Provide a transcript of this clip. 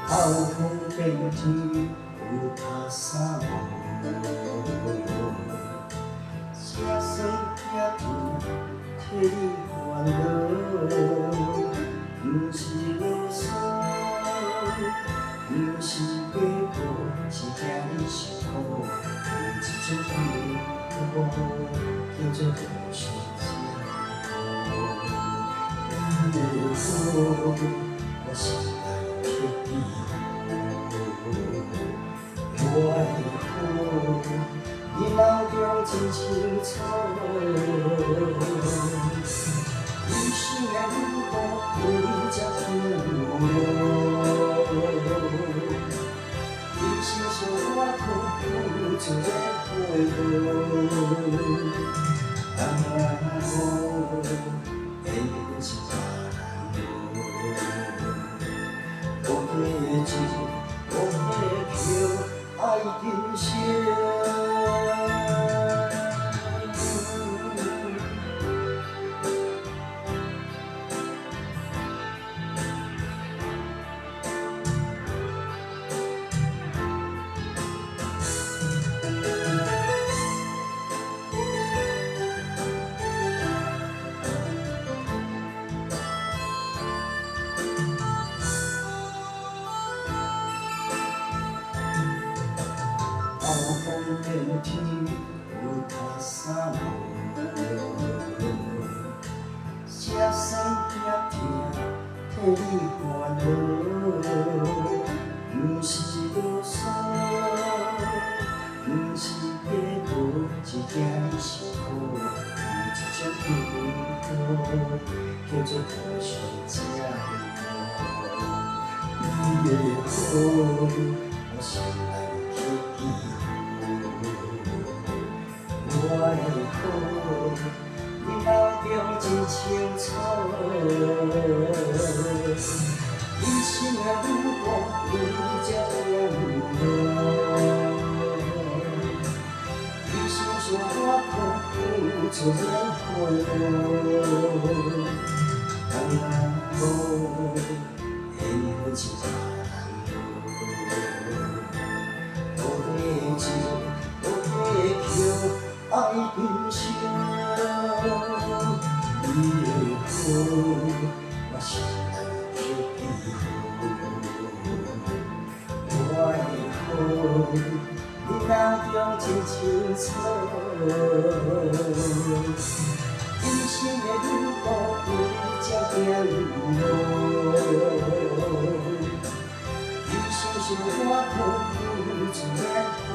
ao conventi o passado sia senpiatu teri quando 무시로서 무시되고 지장이 싫고 지적이 크고 깨져도 쉽지 않고 이래서 다시 요하고 이마경 진심처럼 이 시간도 우리 작품으로 이 신소하고 우주의 보이고 방황하고 애쓰지 바라고 오해지 오해표 아이들시 Aumenti o passado sia sempre a te riguardo 무시로서 무시되고 지게 싫고 지적이고 깨져도 쉽지 않고 이래도 다시我以后你流尽青春，一心的路过你家的路，一心说花口不走烟火，当后黑不起大我会记，我会求。爱的心，以后我心去我以后你那样真清楚，一心的路过你家的路，一心是花头不知烟火。